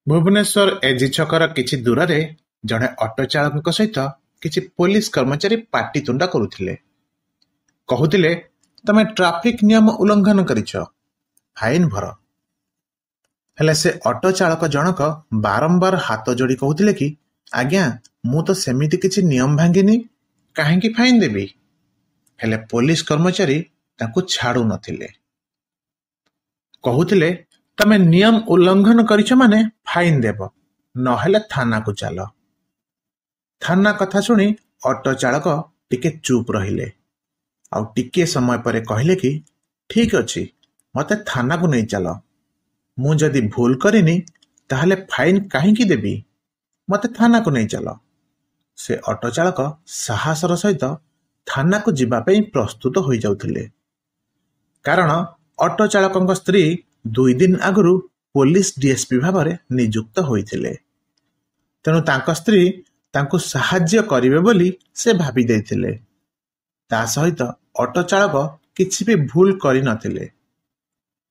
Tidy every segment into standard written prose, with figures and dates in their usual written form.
Bhubaneswar AG ଛକର କିଛି ଦୂରରେ ଜଣେ ଅଟୋ ଚାଳକଙ୍କ ସହିତ କିଛି ପୋଲିସ କର୍ମଚାରୀ ପାଟିତୁଣ୍ଡ କରୁଥିଲେ। କହୁଥିଲେ, ତମେ ଟ୍ରାଫିକ ନିୟମ ଉଲ୍ଲଂଘନ କରିଛ, ଫାଇନ ଭର। ହେଲେ ସେ ଅଟୋ ଚାଳକ ଜଣକ ବାରମ୍ବାର ହାତ ଯୋଡ଼ି କହୁଥିଲେ କି, ଆଜ୍ଞା ମୁଁ ତ ସେମିତି କିଛି ନିୟମ ଭାଙ୍ଗିନି, କାହିଁକି ଫାଇନ ଦେବି? ହେଲେ ପୋଲିସ କର୍ମଚାରୀ ତାଙ୍କୁ ଛାଡ଼ୁ ନଥିଲେ। କହୁଥିଲେ, ତମେ ନିୟମ ଉଲ୍ଲଂଘନ କରିଛ ମାନେ ଫାଇନ ଦେବ, ନହେଲେ ଥାନାକୁ ଚାଲ। ଥାନା କଥା ଶୁଣି ଅଟୋ ଚାଳକ ଟିକେ ଚୁପ ରହିଲେ। ଆଉ ଟିକିଏ ସମୟ ପରେ କହିଲେ କି, ଠିକ ଅଛି, ମତେ ଥାନାକୁ ନେଇ ଚାଲ। ମୁଁ ଯଦି ଭୁଲ କରିନି ତାହେଲେ ଫାଇନ କାହିଁକି ଦେବି? ମତେ ଥାନାକୁ ନେଇ ଚାଲ। ସେ ଅଟୋ ଚାଳକ ସାହସର ସହିତ ଥାନାକୁ ଯିବା ପାଇଁ ପ୍ରସ୍ତୁତ ହୋଇଯାଉଥିଲେ। କାରଣ ଅଟୋ ଚାଳକଙ୍କ ସ୍ତ୍ରୀ 2 ଦିନ ଆଗରୁ ପୋଲିସ ଡିଏସ୍ପି ଭାବରେ ନିଯୁକ୍ତ ହୋଇଥିଲେ। ତେଣୁ ତାଙ୍କ ସ୍ତ୍ରୀ ତାଙ୍କୁ ସାହାଯ୍ୟ କରିବେ ବୋଲି ସେ ଭାବି ଦେଇଥିଲେ। ତା ସହିତ ଅଟୋ ଚାଳକ କିଛି ବି ଭୁଲ କରିନଥିଲେ।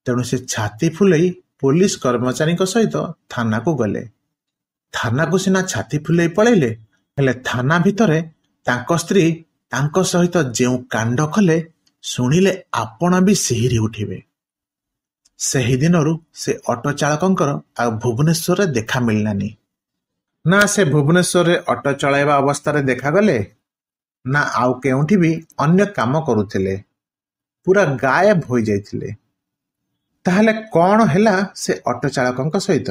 ତେଣୁ ସେ ଛାତି ଫୁଲେଇ ପୋଲିସ କର୍ମଚାରୀଙ୍କ ସହିତ ଥାନାକୁ ଗଲେ। ଥାନାକୁ ସିନା ଛାତି ଫୁଲେଇ ପଳେଇଲେ, ହେଲେ ଥାନା ଭିତରେ ତାଙ୍କ ସ୍ତ୍ରୀ ତାଙ୍କ ସହିତ ଯେଉଁ କାଣ୍ଡ କଲେ ଶୁଣିଲେ ଆପଣ ବି ଶିହରି ଉଠିବେ। ସେହି ଦିନରୁ ସେ ଅଟୋ ଚାଳକଙ୍କର ଆଉ ଭୁବନେଶ୍ୱରରେ ଦେଖା ମିଳିଲାନି। ନା ସେ ଭୁବନେଶ୍ୱରରେ ଅଟୋ ଚଳାଇବା ଅବସ୍ଥାରେ ଦେଖାଗଲେ, ନା ଆଉ କେଉଁଠି ବି ଅନ୍ୟ କାମ କରୁଥିଲେ। ପୁରା ଗାୟବ ହୋଇଯାଇଥିଲେ। ତାହେଲେ କ'ଣ ହେଲା ସେ ଅଟୋ ଚାଳକଙ୍କ ସହିତ?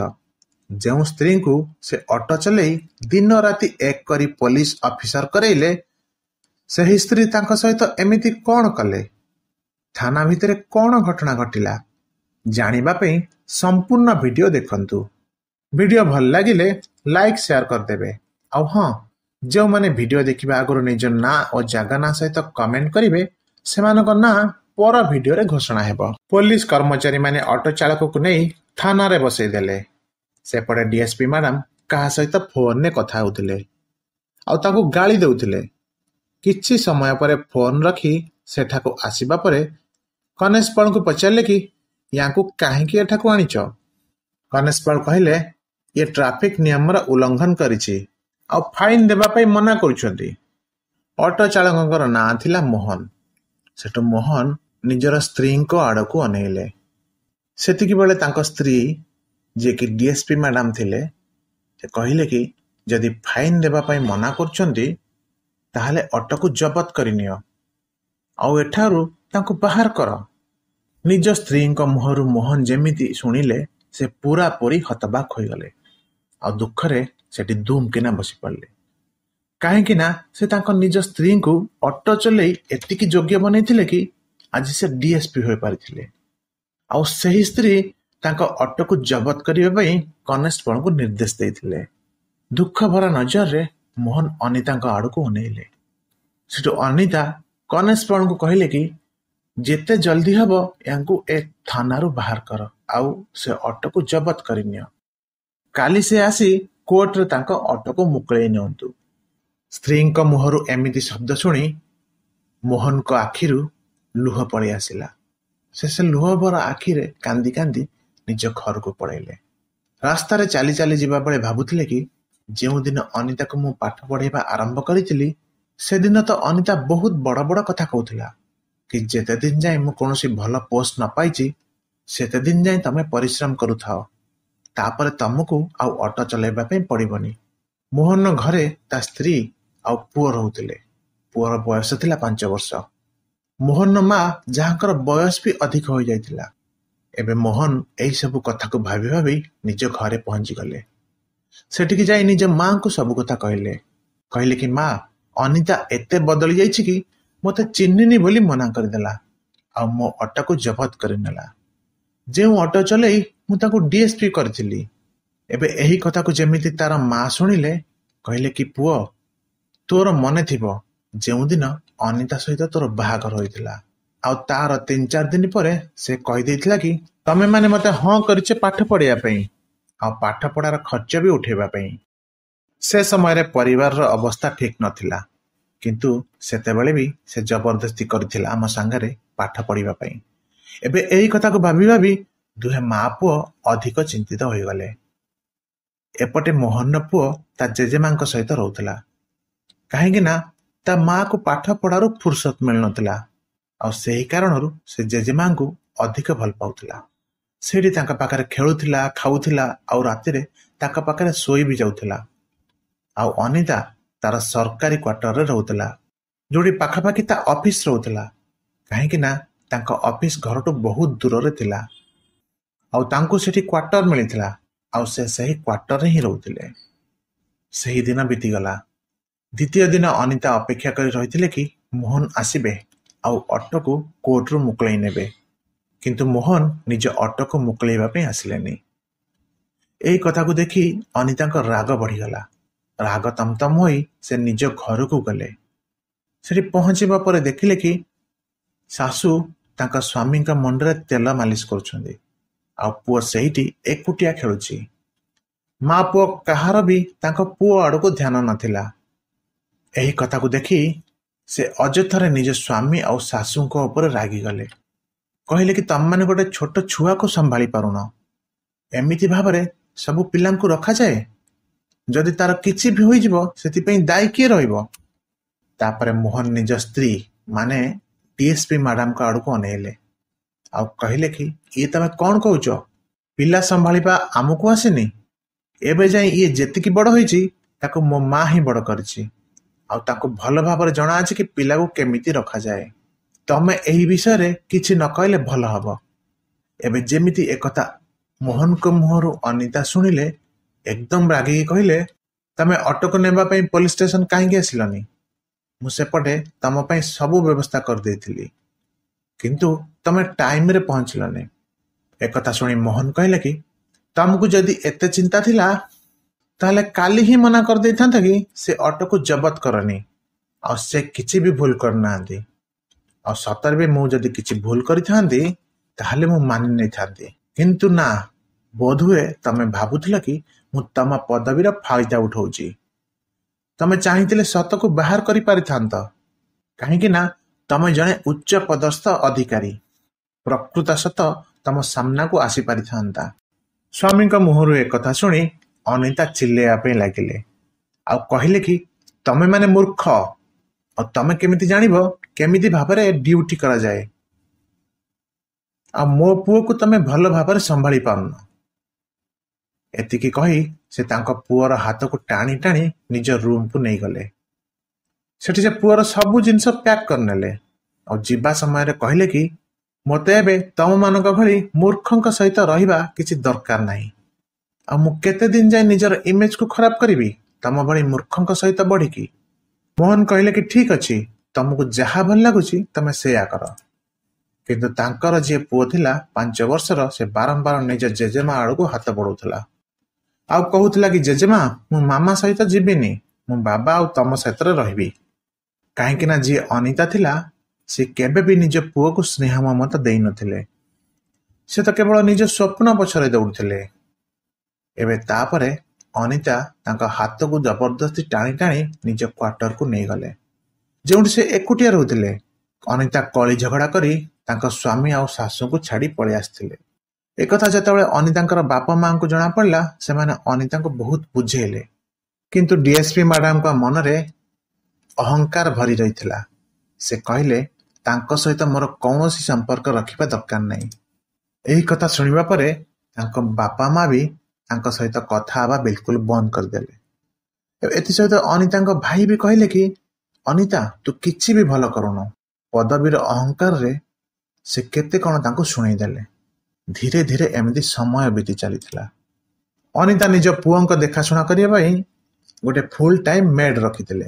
ଯେଉଁ ସ୍ତ୍ରୀଙ୍କୁ ସେ ଅଟୋ ଚଲେଇ ଦିନ ରାତି ଏକ କରି ପୋଲିସ ଅଫିସର କରେଇଲେ, ସେହି ସ୍ତ୍ରୀ ତାଙ୍କ ସହିତ ଏମିତି କ'ଣ କଲେ? ଥାନା ଭିତରେ କ'ଣ ଘଟଣା ଘଟିଲା? ଜାଣିବା ପାଇଁ ସମ୍ପୂର୍ଣ୍ଣ ଭିଡିଓ ଦେଖନ୍ତୁ। ଭିଡିଓ ଭଲ ଲାଗିଲେ ଲାଇକ୍ ସେୟାର କରିଦେବେ। ଆଉ ହଁ, ଯେଉଁମାନେ ଭିଡିଓ ଦେଖିବା ଆଗରୁ ନିଜ ନାଁ ଓ ଜାଗା ନାଁ ସହିତ କମେଣ୍ଟ କରିବେ, ସେମାନଙ୍କ ନାଁ ପର ଭିଡିଓରେ ଘୋଷଣା ହେବ। ପୋଲିସ କର୍ମଚାରୀମାନେ ଅଟୋ ଚାଳକକୁ ନେଇ ଥାନାରେ ବସେଇ ଦେଲେ। ସେପଟେ ଡିଏସ୍ପି ମ୍ୟାଡାମ କାହା ସହିତ ଫୋନରେ କଥା ହେଉଥିଲେ ଆଉ ତାଙ୍କୁ ଗାଳି ଦେଉଥିଲେ। କିଛି ସମୟ ପରେ ଫୋନ ରଖି ସେଠାକୁ ଆସିବା ପରେ କନେଷ୍ଟବଳଙ୍କୁ ପଚାରିଲେ କି, ୟାଙ୍କୁ କାହିଁକି ଏଠାକୁ ଆଣିଛ? କନେଷ୍ଟବଳ କହିଲେ, ଇଏ ଟ୍ରାଫିକ ନିୟମର ଉଲ୍ଲଂଘନ କରିଛି ଆଉ ଫାଇନ ଦେବା ପାଇଁ ମନା କରୁଛନ୍ତି। ଅଟୋ ଚାଳକଙ୍କର ନାଁ ଥିଲା ମୋହନ। ସେଠୁ ମୋହନ ନିଜର ସ୍ତ୍ରୀଙ୍କ ଆଡ଼କୁ ଅନେଇଲେ। ସେତିକିବେଳେ ତାଙ୍କ ସ୍ତ୍ରୀ, ଯିଏକି ଡିଏସ୍ପି ମ୍ୟାଡାମ ଥିଲେ, ସେ କହିଲେ କି, ଯଦି ଫାଇନ ଦେବା ପାଇଁ ମନା କରୁଛନ୍ତି ତାହେଲେ ଅଟୋକୁ ଜବତ କରିନିଅ ଆଉ ଏଠାରୁ ତାଙ୍କୁ ବାହାର କର। ନିଜ ସ୍ତ୍ରୀଙ୍କ ମୁହଁରୁ ମୋହନ ଯେମିତି ଶୁଣିଲେ, ସେ ପୁରାପୁରି ହତବାକ ହୋଇଗଲେ ଆଉ ଦୁଃଖରେ ସେଠି ଧୁମ କିନା ବସି ପଡ଼ିଲେ। କାହିଁକି ନା ସେ ତାଙ୍କ ନିଜ ସ୍ତ୍ରୀଙ୍କୁ ଅଟୋ ଚଲେଇ ଏତିକି ଯୋଗ୍ୟ ବନେଇଥିଲେ କି ଆଜି ସେ ଡିଏସ୍ପି ହୋଇପାରିଥିଲେ। ଆଉ ସେହି ସ୍ତ୍ରୀ ତାଙ୍କ ଅଟୋକୁ ଜବତ କରିବା ପାଇଁ କନେଷ୍ଟବଳଙ୍କୁ ନିର୍ଦ୍ଦେଶ ଦେଇଥିଲେ। ଦୁଃଖ ଭରା ନଜରରେ ମୋହନ ଅନିତାଙ୍କ ଆଡ଼କୁ ଅନେଇଲେ। ସେଠୁ ଅନିତା କନେଷ୍ଟବଳଙ୍କୁ କହିଲେ କି, ଯେତେ ଜଲ୍ଦି ହବ ୟାଙ୍କୁ ଏ ଥାନାରୁ ବାହାର କର ଆଉ ସେ ଅଟୋକୁ ଜବତ କରିନିଅ। କାଲି ସେ ଆସି କୋର୍ଟରେ ତାଙ୍କ ଅଟୋକୁ ମୁକୁଳେଇ ନିଅନ୍ତୁ। ସ୍ତ୍ରୀଙ୍କ ମୁହଁରୁ ଏମିତି ଶବ୍ଦ ଶୁଣି ମୋହନଙ୍କ ଆଖିରୁ ଲୁହ ପଳେଇ ଆସିଲା। ସେ ଲୁହ ଭରା ଆଖିରେ କାନ୍ଦି କାନ୍ଦି ନିଜ ଘରକୁ ପଳେଇଲେ। ରାସ୍ତାରେ ଚାଲି ଚାଲି ଯିବା ବେଳେ ଭାବୁଥିଲେ କି, ଯେଉଁଦିନ ଅନିତାକୁ ମୁଁ ପାଠ ପଢ଼େଇବା ଆରମ୍ଭ କରିଥିଲି, ସେଦିନ ତ ଅନିତା ବହୁତ ବଡ଼ ବଡ଼ କଥା କହୁଥିଲା କି, ଯେତେ ଦିନ ଯାଏ ମୁଁ କୌଣସି ଭଲ ପୋଷ୍ଟ ନ ପାଇଛି, ସେତେ ଦିନ ଯାଏ ତମେ ପରିଶ୍ରମ କରୁଥାଅ, ତାପରେ ତମକୁ ଆଉ ଅଟୋ ଚଲାଇବା ପାଇଁ ପଡ଼ିବନି। ମୋହନର ଘରେ ତା ସ୍ତ୍ରୀ ଆଉ ପୁଅ ରହୁଥିଲେ। ପୁଅର ବୟସ ଥିଲା 5 ବର୍ଷ। ମୋହନର ମା, ଯାହାଙ୍କର ବୟସ ବି ଅଧିକ ହୋଇଯାଇଥିଲା। ଏବେ ମୋହନ ଏହିସବୁ କଥାକୁ ଭାବି ଭାବି ନିଜ ଘରେ ପହଞ୍ଚିଗଲେ। ସେଠିକି ଯାଇ ନିଜ ମାଙ୍କୁ ସବୁ କଥା କହିଲେ କି, ମା, ଅନିତା ଏତେ ବଦଳି ଯାଇଛି କି ମୋତେ ଚିହ୍ନିନି ବୋଲି ମନା କରିଦେଲା ଆଉ ମୋ ଅଟୋକୁ ଜବତ କରିନେଲା। ଯେଉଁ ଅଟୋ ଚଲେଇ ମୁଁ ତାକୁ ଡିଏସ୍ପି କରିଥିଲି। ଏବେ ଏହି କଥାକୁ ଯେମିତି ତାର ମା ଶୁଣିଲେ, କହିଲେ କି, ପୁଅ, ତୋର ମନେ ଥିବ ଯେଉଁଦିନ ଅନିତା ସହିତ ତୋର ବାହାଘର ହୋଇଥିଲା ଆଉ ତାର 3-4 ଦିନ ପରେ ସେ କହିଦେଇଥିଲା କି, ତମେ ମାନେ ମତେ ହଁ କରିଛ ପାଠ ପଢ଼ିବା ପାଇଁ ଆଉ ପାଠ ପଢ଼ାର ଖର୍ଚ୍ଚ ବି ଉଠେଇବା ପାଇଁ। ସେ ସମୟରେ ପରିବାରର ଅବସ୍ଥା ଠିକ ନଥିଲା, କିନ୍ତୁ ସେତେବେଳେ ବି ସେ ଜବରଦସ୍ତି କରିଥିଲା ଆମ ସାଙ୍ଗରେ ପାଠ ପଢ଼ିବା ପାଇଁ। ଏବେ ଏହି କଥାକୁ ଭାବି ଭାବି ଦୁହେଁ ମା ପୁଅ ଅଧିକ ଚିନ୍ତିତ ହୋଇଗଲେ। ଏପଟେ ମୋହନର ପୁଅ ତା ଜେଜେମାଙ୍କ ସହିତ ରହୁଥିଲା। କାହିଁକି ନା ତା ମାଆକୁ ପାଠ ପଢ଼ାରୁ ଫୁର୍ସତ ମିଳୁନଥିଲା, ଆଉ ସେହି କାରଣରୁ ସେ ଜେଜେମାଙ୍କୁ ଅଧିକ ଭଲ ପାଉଥିଲା। ସେଇଠି ତାଙ୍କ ପାଖରେ ଖେଳୁଥିଲା, ଖାଉଥିଲା, ଆଉ ରାତିରେ ତାଙ୍କ ପାଖରେ ଶୋଇ ବି ଯାଉଥିଲା। ଆଉ ଅନିତା ତାର ସରକାରୀ କ୍ୱାର୍ଟରରେ ରହୁଥିଲା, ଯୋଉଠି ପାଖାପାଖି ତା ଅଫିସ ରହୁଥିଲା। କାହିଁକି ନା ତାଙ୍କ ଅଫିସ ଘରଠୁ ବହୁତ ଦୂରରେ ଥିଲା, ଆଉ ତାଙ୍କୁ ସେଠି କ୍ୱାର୍ଟର ମିଳିଥିଲା, ଆଉ ସେ ସେହି କ୍ୱାର୍ଟରରେ ହିଁ ରହୁଥିଲେ। ସେହି ଦିନ ବିତିଗଲା। ଦ୍ୱିତୀୟ ଦିନ ଅନିତା ଅପେକ୍ଷା କରି ରହିଥିଲେ କି ମୋହନ ଆସିବେ ଆଉ ଅଟୋକୁ କୋର୍ଟରୁ ମୁକୁଳେଇ ନେବେ, କିନ୍ତୁ ମୋହନ ନିଜ ଅଟୋକୁ ମୁକୁଳେଇବା ପାଇଁ ଆସିଲେନି। ଏହି କଥାକୁ ଦେଖି ଅନିତାଙ୍କ ରାଗ ବଢ଼ିଗଲା। ରାଗ ତମତମ ହୋଇ ସେ ନିଜ ଘରକୁ ଗଲେ। ସେଠି ପହଞ୍ଚିବା ପରେ ଦେଖିଲେ କି ଶାଶୁ ତାଙ୍କ ସ୍ୱାମୀଙ୍କ ମୁଣ୍ଡରେ ତେଲ ମାଲିସ କରୁଛନ୍ତି, ଆଉ ପୁଅ ସେଇଠି ଏକୁଟିଆ ଖେଳୁଛି। ମା ପୁଅ କାହାର ବି ତାଙ୍କ ପୁଅ ଆଡ଼କୁ ଧ୍ୟାନ ନଥିଲା। ଏହି କଥାକୁ ଦେଖି ସେ ଅଯଥାରେ ନିଜ ସ୍ୱାମୀ ଆଉ ଶାଶୁଙ୍କ ଉପରେ ରାଗିଗଲେ। କହିଲେ କି ତମମାନେ ଗୋଟେ ଛୋଟ ଛୁଆକୁ ସମ୍ଭାଳି ପାରୁନ, ଏମିତି ଭାବରେ ସବୁ ପିଲାଙ୍କୁ ରଖାଯାଏ? ଯଦି ତାର କିଛି ବି ହୋଇଯିବ ସେଥିପାଇଁ ଦାୟୀ କିଏ ରହିବ? ତାପରେ ମୋହନ ନିଜ ସ୍ତ୍ରୀ ମାନେ DSP ମ୍ୟାଡାମଙ୍କ ଆଡ଼କୁ ଅନେଇଲେ ଆଉ କହିଲେ କି ଇଏ ତମେ କ'ଣ କହୁଛ? ପିଲା ସମ୍ଭାଳିବା ଆମକୁ ଆସିନି? ଏବେ ଯାଇ ଇଏ ଯେତିକି ବଡ଼ ହୋଇଛି ତାକୁ ମୋ ମା ହିଁ ବଡ଼ କରିଛି, ଆଉ ତାକୁ ଭଲ ଭାବରେ ଜଣାଅଛି କି ପିଲାକୁ କେମିତି ରଖାଯାଏ। ତମେ ଏହି ବିଷୟରେ କିଛି ନ କହିଲେ ଭଲ ହବ। ଏବେ ଯେମିତି ଏକଥା ମୋହନଙ୍କ ମୁହଁରୁ ଅନିତା ଶୁଣିଲେ ଏକଦମ ରାଗିକି କହିଲେ, ତମେ ଅଟୋକୁ ନେବା ପାଇଁ ପୋଲିସ ଷ୍ଟେସନ କାହିଁକି ଆସିଲନି? ମୁଁ ସେପଟେ ତମ ପାଇଁ ସବୁ ବ୍ୟବସ୍ଥା କରିଦେଇଥିଲି, କିନ୍ତୁ ତମେ ଟାଇମରେ ପହଞ୍ଚିଲନି। ଏକଥା ଶୁଣି ମୋହନ କହିଲେ କି ତମକୁ ଯଦି ଏତେ ଚିନ୍ତା ଥିଲା ତାହେଲେ କାଲି ହିଁ ମନା କରିଦେଇଥାନ୍ତା କି ସେ ଅଟୋକୁ ଜବତ କରନି, ଆଉ ସେ କିଛି ବି ଭୁଲ କରିନାହାନ୍ତି। ଆଉ ସତରେ ବି ମୁଁ ଯଦି କିଛି ଭୁଲ କରିଥାନ୍ତି ତାହେଲେ ମୁଁ ମାନି ନେଇଥାନ୍ତି, କିନ୍ତୁ ନା, ବୋଧହୁଏ ତମେ ଭାବୁଥିଲ କି ମୁଁ ତମ ପଦବୀର ଫାଇଦା ଉଠଉଛି। ତମେ ଚାହିଁଥିଲେ ସତକୁ ବାହାର କରିପାରିଥାନ୍ତ, କାହିଁକି ନା ତମେ ଜଣେ ଉଚ୍ଚ ପଦସ୍ଥ ଅଧିକାରୀ। ପ୍ରକୃତ ସତ ତମ ସାମ୍ନାକୁ ଆସିପାରିଥାନ୍ତା। ସ୍ୱାମୀଙ୍କ ମୁହଁରୁ ଏକଥା ଶୁଣି ଅନିତା ଚିଲ୍ଲେଇବା ପାଇଁ ଲାଗିଲେ ଆଉ କହିଲେ କି ତମେ ମାନେ ମୂର୍ଖ, ଆଉ ତମେ କେମିତି ଜାଣିବ କେମିତି ଭାବରେ ଡ୍ୟୁଟି କରାଯାଏ? ଆଉ ମୋ ପୁଅକୁ ତମେ ଭଲ ଭାବରେ ସମ୍ଭାଳି ପାରୁନ। ଏତିକି କହି ସେ ତାଙ୍କ ପୁଅର ହାତକୁ ଟାଣି ଟାଣି ନିଜ ରୁମକୁ ନେଇଗଲେ। ସେଠି ସେ ପୁଅର ସବୁ ଜିନିଷ ପ୍ୟାକ୍ କରିନେଲେ ଆଉ ଯିବା ସମୟରେ କହିଲେ କି ମୋତେ ଏବେ ତମମାନଙ୍କ ଭଳି ମୂର୍ଖଙ୍କ ସହିତ ରହିବା କିଛି ଦରକାର ନାହିଁ। ଆଉ ମୁଁ କେତେ ଦିନ ଯାଏ ନିଜର ଇମେଜକୁ ଖରାପ କରିବି ତମ ଭଳି ମୂର୍ଖଙ୍କ ସହିତ ବଢିକି? ମୋହନ କହିଲେ କି ଠିକ ଅଛି, ତମକୁ ଯାହା ଭଲ ଲାଗୁଛି ତମେ ସେଇଆ କର। କିନ୍ତୁ ତାଙ୍କର ଯିଏ ପୁଅ ଥିଲା 5 ବର୍ଷର, ସେ ବାରମ୍ବାର ନିଜ ଜେଜେମା ଆଡ଼କୁ ହାତ ବଢଉଥିଲା ଆଉ କହୁଥିଲା କି ଜେଜେମା ମୁଁ ମାମା ସହିତ ଯିବିନି, ମୁଁ ବାବା ଆଉ ତମ ସହିତ ରହିବି। କାହିଁକି ନା ଯିଏ ଅନିତା ଥିଲା ସେ କେବେ ବି ନିଜ ପୁଅକୁ ସ୍ନେହ ମମତା ଦେଇନଥିଲେ। ସେ ତ କେବଳ ନିଜ ସ୍ୱପ୍ନ ପଛରେ ଦୌଡୁଥିଲେ। ଏବେ ତାପରେ ଅନିତା ତାଙ୍କ ହାତକୁ ଜବରଦସ୍ତି ଟାଣି ଟାଣି ନିଜ କ୍ୱାର୍ଟରକୁ ନେଇଗଲେ, ଯେଉଁଠି ସେ ଏକୁଟିଆ ରହୁଥିଲେ। ଅନିତା କଳି ଝଗଡ଼ା କରି ତାଙ୍କ ସ୍ୱାମୀ ଆଉ ଶାଶୁଙ୍କୁ ଛାଡ଼ି ପଳେଇ ଆସିଥିଲେ। ଏକଥା ଯେତେବେଳେ ଅନିତାଙ୍କର ବାପା ମାଙ୍କୁ ଜଣାପଡ଼ିଲା, ସେମାନେ ଅନିତାଙ୍କୁ ବହୁତ ବୁଝେଇଲେ, କିନ୍ତୁ DSP ମ୍ୟାଡାମଙ୍କ ମନରେ ଅହଙ୍କାର ଭରି ରହିଥିଲା। ସେ କହିଲେ ତାଙ୍କ ସହିତ ମୋର କୌଣସି ସମ୍ପର୍କ ରଖିବା ଦରକାର ନାହିଁ। ଏହି କଥା ଶୁଣିବା ପରେ ତାଙ୍କ ବାପା ମା ବି ତାଙ୍କ ସହିତ କଥା ହେବା ବିଲକୁଲ ବନ୍ଦ କରିଦେଲେ। ଏଥିସହିତ ଅନିତାଙ୍କ ଭାଇ ବି କହିଲେ କି ଅନିତା ତୁ କିଛି ବି ଭଲ କରୁନୁ। ପଦବୀର ଅହଙ୍କାରରେ ସେ କେତେ କ'ଣ ତାଙ୍କୁ ଶୁଣେଇଦେଲେ। ଧୀରେ ଧୀରେ ଏମିତି ସମୟ ବିତି ଚାଲିଥିଲା। ଅନିତା ନିଜ ପୁଅଙ୍କ ଦେଖାଶୁଣା କରିବା ପାଇଁ ଗୋଟେ ଫୁଲ ଟାଇମ ମେଡ୍ ରଖିଥିଲେ।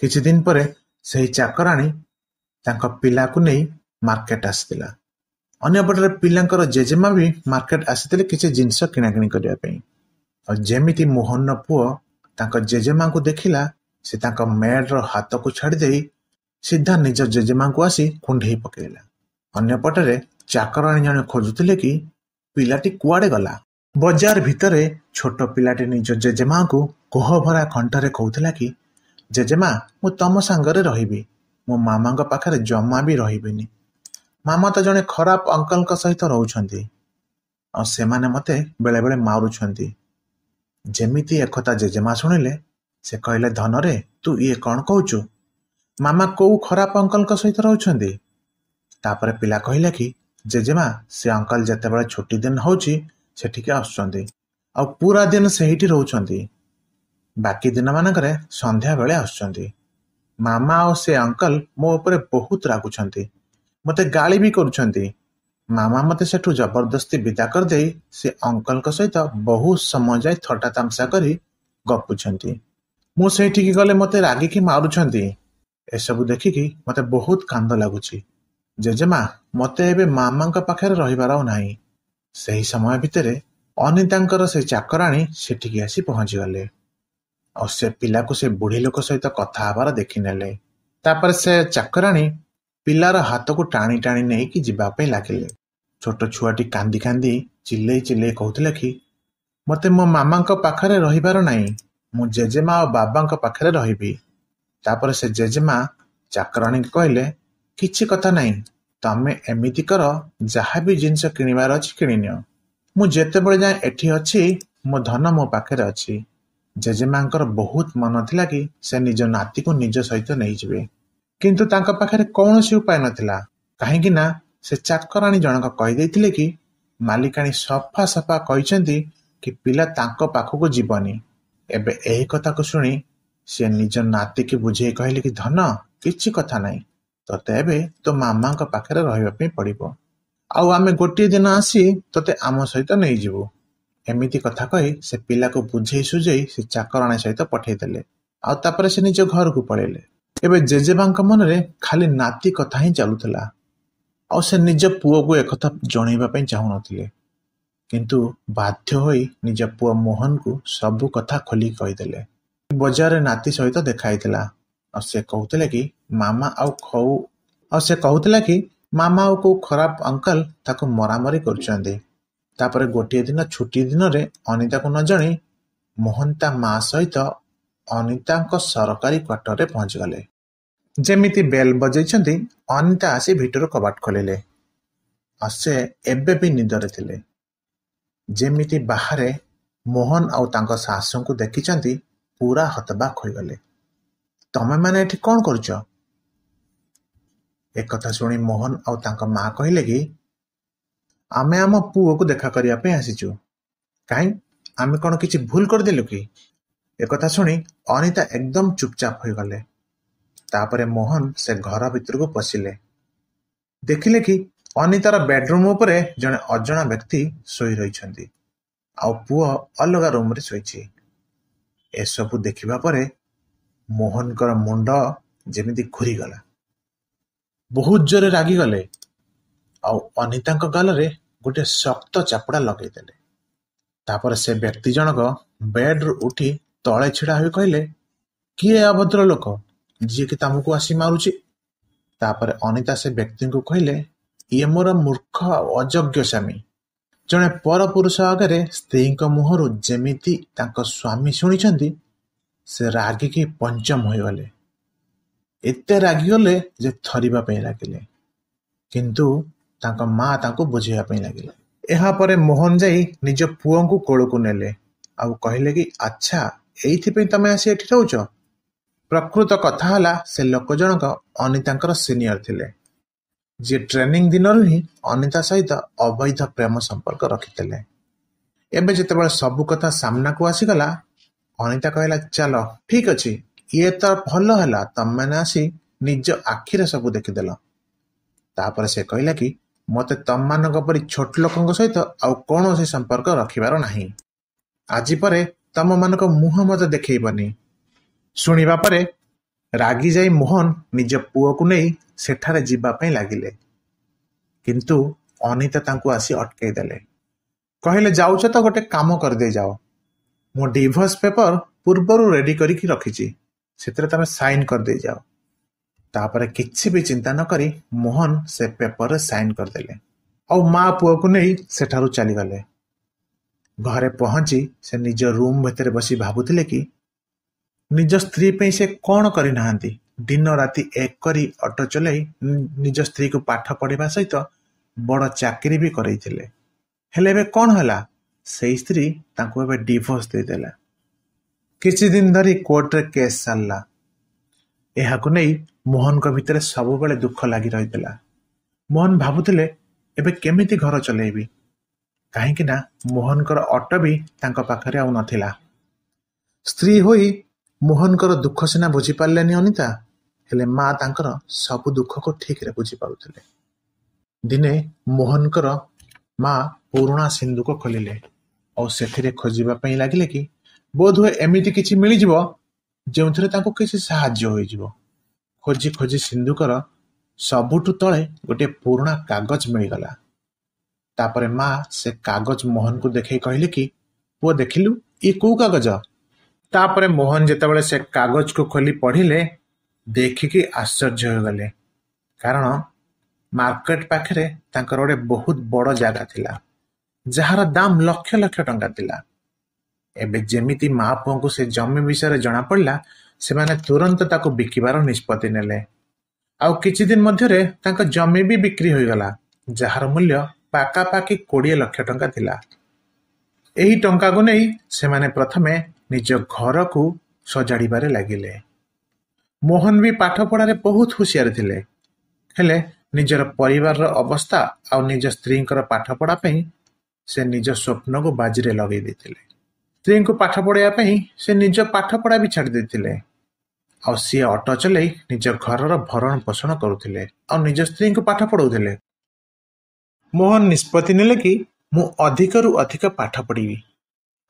କିଛି ଦିନ ପରେ ସେହି ଚାକରାଣୀ ତାଙ୍କ ପିଲାକୁ ନେଇ ମାର୍କେଟ ଆସିଥିଲା। ଅନ୍ୟପଟରେ ପିଲାଙ୍କର ଜେଜେମା ବି ମାର୍କେଟ ଆସିଥିଲେ କିଛି ଜିନିଷ କିଣାକିଣି କରିବା ପାଇଁ। ଆଉ ଯେମିତି ମୋହନର ପୁଅ ତାଙ୍କ ଜେଜେମାଙ୍କୁ ଦେଖିଲା, ସେ ତାଙ୍କ ମେଡ୍ର ହାତକୁ ଛାଡ଼ିଦେଇ ସିଧା ନିଜ ଜେଜେମାଙ୍କୁ ଆସି କୁଣ୍ଢେଇ ପକେଇଲା। ଅନ୍ୟପଟରେ ଚାକରାଣୀ ଜଣେ ଖୋଜୁଥିଲେ କି ପିଲାଟି କୁଆଡ଼େ ଗଲା। ବଜାର ଭିତରେ ଛୋଟ ପିଲାଟି ନିଜ ଜେଜେମାଙ୍କୁ କୋହଭରା କଣ୍ଠରେ କହୁଥିଲା କି ଜେଜେମା ମୁଁ ତମ ସାଙ୍ଗରେ ରହିବି, ମୋ ମାମାଙ୍କ ପାଖରେ ଜମା ବି ରହିବିନି। ମାମା ତ ଜଣେ ଖରାପ ଅଙ୍କଲଙ୍କ ସହିତ ରହୁଛନ୍ତି, ଆଉ ସେମାନେ ମୋତେ ବେଳେବେଳେ ମାରୁଛନ୍ତି। ଯେମିତି ଏକଥା ଜେଜେମା ଶୁଣିଲେ ସେ କହିଲେ, ଧନରେ ତୁ ଇଏ କ'ଣ କହୁଛୁ? ମାମା କୋଉ ଖରାପ ଅଙ୍କଲଙ୍କ ସହିତ ରହୁଛନ୍ତି? ତାପରେ ପିଲା କହିଲା କି ଜେଜେମା ସେ ଅଙ୍କଲ ଯେତେବେଳେ ଛୁଟି ଦିନ ହେଉଛି ସେଠିକି ଆସୁଛନ୍ତି ଆଉ ପୁରା ଦିନ ସେଇଠି ରହୁଛନ୍ତି। ବାକି ଦିନମାନଙ୍କରେ ସନ୍ଧ୍ୟା ବେଳେ ଆସୁଛନ୍ତି। ମାମା ଆଉ ସେ ଅଙ୍କଲ ମୋ ଉପରେ ବହୁତ ରାଗୁଛନ୍ତି, ମୋତେ ଗାଳି ବି କରୁଛନ୍ତି। ମାମା ମୋତେ ସେଠୁ ଜବରଦସ୍ତି ବିଦା କରିଦେଇ ସେ ଅଙ୍କଲଙ୍କ ସହିତ ବହୁତ ସମୟ ଯାଇ ଥଟ୍ଟା ତାମସା କରି ଗପୁଛନ୍ତି। ମୁଁ ସେଇଠିକି ଗଲେ ମୋତେ ରାଗିକି ମାରୁଛନ୍ତି। ଏସବୁ ଦେଖିକି ମୋତେ ବହୁତ କାନ୍ଦ ଲାଗୁଛି। ଜେଜେମା, ମୋତେ ଏବେ ମାମାଙ୍କ ପାଖରେ ରହିବାର ଆଉ ନାହିଁ। ସେହି ସମୟ ଭିତରେ ଅନିତାଙ୍କର ସେ ଚାକରାଣୀ ସେଠିକି ଆସି ପହଞ୍ଚିଗଲେ ଆଉ ସେ ପିଲାକୁ ସେ ବୁଢ଼ୀ ଲୋକ ସହିତ କଥା ହେବାର ଦେଖିନେଲେ। ତାପରେ ସେ ଚାକରାଣୀ ପିଲାର ହାତକୁ ଟାଣି ଟାଣି ନେଇକି ଯିବା ପାଇଁ ଲାଗିଲେ। ଛୋଟ ଛୁଆଟି କାନ୍ଦି କାନ୍ଦି ଚିଲେଇ ଚିଲେଇ କହୁଥିଲେ କି ମୋତେ ମୋ ମାମାଙ୍କ ପାଖରେ ରହିବାର ନାହିଁ, ମୁଁ ଜେଜେମା ଆଉ ବାବାଙ୍କ ପାଖରେ ରହିବି। ତାପରେ ସେ ଜେଜେମା ଚାକରାଣୀଙ୍କୁ କହିଲେ, କିଛି କଥା ନାହିଁ, ତମେ ଏମିତି କର, ଯାହା ବି ଜିନିଷ କିଣିବାର ଅଛି କିଣିନିଅ। ମୁଁ ଯେତେବେଳେ ଯାଏଁ ଏଠି ଅଛି ମୋ ଧନ ମୋ ପାଖରେ ଅଛି। ଜେଜେମାଙ୍କର ବହୁତ ମନ ଥିଲା କି ସେ ନିଜ ନାତିକୁ ନିଜ ସହିତ ନେଇଯିବେ, କିନ୍ତୁ ତାଙ୍କ ପାଖରେ କୌଣସି ଉପାୟ ନଥିଲା। କାହିଁକି ନା ସେ ଚାକରାଣୀ ଜଣକ କହିଦେଇଥିଲେ କି ମାଲିକାଣୀ ସଫା ସଫା କହିଛନ୍ତି କି ପିଲା ତାଙ୍କ ପାଖକୁ ଯିବନି। ଏବେ ଏହି କଥାକୁ ଶୁଣି ସେ ନିଜ ନାତିକି ବୁଝେଇ କହିଲେ କି ଧନ, କିଛି କଥା ନାହିଁ, ତୋତେ ଏବେ ତୋ ମାମାଙ୍କ ପାଖରେ ରହିବା ପାଇଁ ପଡ଼ିବ, ଆଉ ଆମେ ଗୋଟିଏ ଦିନ ଆସି ତୋତେ ଆମ ସହିତ ନେଇଯିବୁ। ଏମିତି କଥା କହି ସେ ପିଲାକୁ ବୁଝେଇ ସୁଝେଇ ସେ ଚାକରାଣୀ ସହିତ ପଠେଇଦେଲେ ଆଉ ତାପରେ ସେ ନିଜ ଘରକୁ ପଳେଇଲେ। ଏବେ ଜେଜେମାଙ୍କ ମନରେ ଖାଲି ନାତି କଥା ହିଁ ଚାଲୁଥିଲା ଆଉ ସେ ନିଜ ପୁଅକୁ ଏକଥା ଜଣେଇବା ପାଇଁ ଚାହୁଁନଥିଲେ, କିନ୍ତୁ ବାଧ୍ୟ ହୋଇ ନିଜ ପୁଅ ମୋହନକୁ ସବୁ କଥା ଖୋଲିକି କହିଦେଲେ। ବଜାରରେ ନାତି ସହିତ ଦେଖା ହେଇଥିଲା ଆଉ ସେ କହୁଥିଲେ କି ମାମା ଆଉ କୋଉ ଖରାପ ଅଙ୍କଲ ତାକୁ ମରାମରି କରୁଛନ୍ତି। ତାପରେ ଗୋଟିଏ ଦିନ ଛୁଟି ଦିନରେ ଅନିତାକୁ ନ ଜଣେଇ ମୋହନ ତା ମା ସହିତ ଅନିତାଙ୍କ ସରକାରୀ କ୍ୱାର୍ଟରରେ ପହଞ୍ଚିଗଲେ। ଯେମିତି ବେଲ୍ ବଜେଇଛନ୍ତି ଅନିତା ଆସି ଭିତରୁ କବାଟ ଖୋଲିଲେ ଆଉ ସେ ଏବେ ବି ନିଦରେ ଥିଲେ। ଯେମିତି ବାହାରେ ମୋହନ ଆଉ ତାଙ୍କ ଶାଶୁଙ୍କୁ ଦେଖିଛନ୍ତି ପୁରା ହତବାକ ହୋଇଗଲେ। ତମେମାନେ ଏଠି କ'ଣ କରୁଛ? ଏକଥା ଶୁଣି ମୋହନ ଆଉ ତାଙ୍କ ମା କହିଲେ କି ଆମେ ଆମ ପୁଅକୁ ଦେଖା କରିବା ପାଇଁ ଆସିଛୁ। କାହିଁ, ଆମେ କ'ଣ କିଛି ଭୁଲ କରିଦେଲୁ କି? ଏକଥା ଶୁଣି ଅନିତା ଏକଦମ ଚୁପଚାପ ହୋଇଗଲେ। ତାପରେ ମୋହନ ସେ ଘର ଭିତରକୁ ପଶିଲେ। ଦେଖିଲେ କି ଅନିତାର ବେଡରୁମ ଉପରେ ଜଣେ ଅଜଣା ବ୍ୟକ୍ତି ଶୋଇ ରହିଛନ୍ତି ଆଉ ପୁଅ ଅଲଗା ରୁମରେ ଶୋଇଛି। ଏସବୁ ଦେଖିବା ପରେ ମୋହନଙ୍କର ମୁଣ୍ଡ ଯେମିତି ଘୁରିଗଲା। ବହୁତ ଜୋରେ ରାଗିଗଲେ ଆଉ ଅନିତାଙ୍କ ଗାଲରେ ଗୋଟେ ଶକ୍ତ ଚାପୁଡ଼ା ଲଗେଇଦେଲେ। ତାପରେ ସେ ବ୍ୟକ୍ତି ଜଣକ ବେଡରୁ ଉଠି ତଳେ ଛିଡ଼ା ହୋଇ କହିଲେ, କିଏ ଅଭଦ୍ର ଲୋକ ଯିଏକି ତମକୁ ଆସି ମାରୁଛି? ତାପରେ ଅନିତା ସେ ବ୍ୟକ୍ତିଙ୍କୁ କହିଲେ, ଇଏ ମୋର ମୂର୍ଖ ଆଉ ଅଯୋଗ୍ୟ ସ୍ୱାମୀ। ଜଣେ ପରପୁରୁଷ ଆଗରେ ସ୍ତ୍ରୀଙ୍କ ମୁହଁରୁ ଯେମିତି ତାଙ୍କ ସ୍ୱାମୀ ଶୁଣିଛନ୍ତି ସେ ରାଗିକି ପଞ୍ଚମ ହୋଇଗଲେ। ଏତେ ରାଗିଗଲେ ଯେ ଥରିବା ପାଇଁ ଲାଗିଲେ, କିନ୍ତୁ ତାଙ୍କ ମା ତାଙ୍କୁ ବୁଝେଇବା ପାଇଁ ଲାଗିଲେ। ଏହାପରେ ମୋହନ ଯାଇ ନିଜ ପୁଅଙ୍କୁ କୋଳକୁ ନେଲେ ଆଉ କହିଲେ କି ଆଚ୍ଛା, ଏଇଥିପାଇଁ ତମେ ଆସି ଏଠି ରହୁଛ? ପ୍ରକୃତ କଥା ହେଲା ସେ ଲୋକ ଜଣକ ଅନିତାଙ୍କର ସିନିୟର ଥିଲେ, ଯିଏ ଟ୍ରେନିଂ ଦିନରୁ ହିଁ ଅନିତା ସହିତ ଅବୈଧ ପ୍ରେମ ସମ୍ପର୍କ ରଖିଥିଲେ। ଏବେ ଯେତେବେଳେ ସବୁ କଥା ସାମ୍ନାକୁ ଆସିଗଲା ଅନିତା କହିଲା, ଚାଲ ଠିକ ଅଛି, ଇଏ ତ ଭଲ ହେଲା, ତମମାନେ ଆସି ନିଜ ଆଖିରେ ସବୁ ଦେଖିଦେଲ। ତାପରେ ସେ କହିଲା କି ମୋତେ ତମମାନଙ୍କ ପରି ଛୋଟ ଲୋକଙ୍କ ସହିତ ଆଉ କୌଣସି ସମ୍ପର୍କ ରଖିବାର ନାହିଁ। ଆଜି ପରେ ତମମାନଙ୍କ ମୁହଁ ମୋତେ ଦେଖେଇବନି। ଶୁଣିବା ପରେ ରାଗି ଯାଇ ମୋହନ ନିଜ ପୁଅକୁ ନେଇ ସେଠାରେ ଯିବା ପାଇଁ ଲାଗିଲେ, କିନ୍ତୁ ଅନିତା ତାଙ୍କୁ ଆସି ଅଟକେଇ ଦେଲେ। କହିଲେ, ଯାଉଛ ତ ଗୋଟେ କାମ କରିଦେଇ ଯାଅ, ମୁଁ ଡିଭୋର୍ସ ପେପର ପୂର୍ବରୁ ରେଡି କରିକି ରଖିଛି, ସେଥିରେ ତମେ ସାଇନ୍ କରିଦେଇ ଯାଅ। ତାପରେ କିଛି ବି ଚିନ୍ତା ନ କରି ମୋହନ ସେ ପେପରରେ ସାଇନ୍ କରିଦେଲେ ଆଉ ମା ପୁଅକୁ ନେଇ ସେଠାରୁ ଚାଲିଗଲେ। ଘରେ ପହଞ୍ଚି ସେ ନିଜ ରୁମ୍ ଭିତରେ ବସି ଭାବୁଥିଲେ କି ନିଜ ସ୍ତ୍ରୀ ପାଇଁ ସେ କ'ଣ କରିନାହାନ୍ତି। ଦିନ ରାତି ଏକ କରି ଅଟୋ ଚଲାଇ ନିଜ ସ୍ତ୍ରୀକୁ ପାଠ ପଢ଼ିବା ସହିତ ବଡ଼ ଚାକିରି ବି କରେଇଥିଲେ। ହେଲେ ଏବେ କ'ଣ ହେଲା? ସେଇ ସ୍ତ୍ରୀ ତାଙ୍କୁ ଏବେ ଡିଭୋର୍ସ ଦେଇଦେଲା। କିଛି ଦିନ ଧରି କୋର୍ଟରେ କେସ୍ ଚାଲିଲା। ଏହାକୁ ନେଇ ମୋହନଙ୍କ ଭିତରେ ସବୁବେଳେ ଦୁଃଖ ଲାଗି ରହିଥିଲା। ମୋହନ ଭାବୁଥିଲେ ଏବେ କେମିତି ଘର ଚଲେଇବି, କାହିଁକି ନା ମୋହନଙ୍କର ଅଟୋ ବି ତାଙ୍କ ପାଖରେ ଆଉ ନଥିଲା। ସ୍ତ୍ରୀ ହୋଇ ମୋହନଙ୍କର ଦୁଃଖ ସିନା ବୁଝିପାରିଲେନି ଅନିତା, ହେଲେ ମା ତାଙ୍କର ସବୁ ଦୁଃଖକୁ ଠିକରେ ବୁଝିପାରୁଥିଲେ। ଦିନେ ମୋହନଙ୍କର ମା ପୁରୁଣା ସିନ୍ଦୁକ ଖୋଲିଲେ ଆଉ ସେଥିରେ ଖୋଜିବା ପାଇଁ ଲାଗିଲେ କି ବୋଧହୁଏ ଏମିତି କିଛି ମିଳିଯିବ ଯେଉଁଥିରେ ତାଙ୍କୁ କିଛି ସାହାଯ୍ୟ ହୋଇଯିବ। ଖୋଜି ଖୋଜି ସିନ୍ଦୁକର ସବୁଠୁ ତଳେ ଗୋଟିଏ ପୁରୁଣା କାଗଜ ମିଳିଗଲା। ତାପରେ ମା ସେ କାଗଜ ମୋହନକୁ ଦେଖେଇ କହିଲେ କି ପୁଅ ଦେଖିଲୁ ଇଏ କୋଉ କାଗଜ? ତାପରେ ମୋହନ ଯେତେବେଳେ ସେ କାଗଜକୁ ଖୋଲି ପଢ଼ିଲେ ଦେଖିକି ଆଶ୍ଚର୍ଯ୍ୟ ହୋଇଗଲେ, କାରଣ ମାର୍କେଟ ପାଖରେ ତାଙ୍କର ଗୋଟେ ବହୁତ ବଡ଼ ଜାଗା ଥିଲା ଯାହାର ଦାମ ଲକ୍ଷ ଲକ୍ଷ ଟଙ୍କା ଥିଲା। ଏବେ ଯେମିତି ମା ପୁଅଙ୍କୁ ସେ ଜମି ବିଷୟରେ ଜଣାପଡ଼ିଲା, ସେମାନେ ତୁରନ୍ତ ତାକୁ ବିକିବାର ନିଷ୍ପତ୍ତି ନେଲେ। ଆଉ କିଛି ଦିନ ମଧ୍ୟରେ ତାଙ୍କ ଜମି ବି ବିକ୍ରି ହୋଇଗଲା, ଯାହାର ମୂଲ୍ୟ ପାଖାପାଖି 20 ଲକ୍ଷ ଟଙ୍କା ଥିଲା। ଏହି ଟଙ୍କାକୁ ନେଇ ସେମାନେ ପ୍ରଥମେ ନିଜ ଘରକୁ ସଜାଡ଼ିବାରେ ଲାଗିଲେ। ମୋହନ ବି ପାଠପଢ଼ାରେ ବହୁତ ହୁସିଆର ଥିଲେ, ହେଲେ ନିଜର ପରିବାରର ଅବସ୍ଥା ଆଉ ନିଜ ସ୍ତ୍ରୀଙ୍କର ପାଠପଢ଼ା ପାଇଁ ସେ ନିଜ ସ୍ୱପ୍ନକୁ ବାଜିରେ ଲଗେଇ ଦେଇଥିଲେ। ସ୍ତ୍ରୀଙ୍କୁ ପାଠ ପଢ଼ାଇବା ପାଇଁ ସେ ନିଜ ପାଠପଢ଼ା ବି ଛାଡ଼ି ଦେଇଥିଲେ। ଆଉ ସିଏ ଅଟୋ ଚଲେଇ ନିଜ ଘରର ଭରଣ ପୋଷଣ କରୁଥିଲେ ଆଉ ନିଜ ସ୍ତ୍ରୀଙ୍କୁ ପାଠ ପଢ଼ାଉଥିଲେ। ମୋହନ ନିଷ୍ପତ୍ତି ନେଲେ କି ମୁଁ ଅଧିକରୁ ଅଧିକ ପାଠ ପଢ଼ିବି,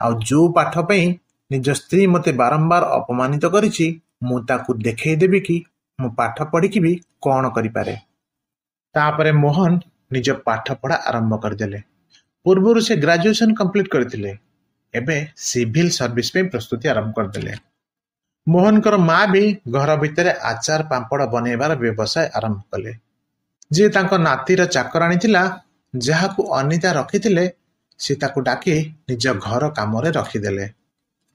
ଆଉ ଯେଉଁ ପାଠ ପାଇଁ ନିଜ ସ୍ତ୍ରୀ ମୋତେ ବାରମ୍ବାର ଅପମାନିତ କରିଛି, ମୁଁ ତାକୁ ଦେଖେଇ ଦେବି କି ମୁଁ ପାଠ ପଢ଼ିକି ବି କ'ଣ କରିପାରେ। ତାପରେ ମୋହନ ନିଜ ପାଠପଢ଼ା ଆରମ୍ଭ କରିଦେଲେ। ପୂର୍ବରୁ ସେ ଗ୍ରାଜୁଏସନ କମ୍ପ୍ଲିଟ୍ କରିଥିଲେ, ଏବେ ସିଭିଲ ସର୍ଭିସ ପାଇଁ ପ୍ରସ୍ତୁତି ଆରମ୍ଭ କରିଦେଲେ। ମୋହନଙ୍କର ମା ବି ଘର ଭିତରେ ଆଚାର ପାମ୍ପଡ଼ ବନେଇବାର ବ୍ୟବସାୟ ଆରମ୍ଭ କଲେ। ଯିଏ ତାଙ୍କ ନାତିର ଚାକରାଣୀ ଥିଲା, ଯାହାକୁ ଅନିତା ରଖିଥିଲେ, ସେ ତାକୁ ଡାକି ନିଜ ଘର କାମରେ ରଖିଦେଲେ।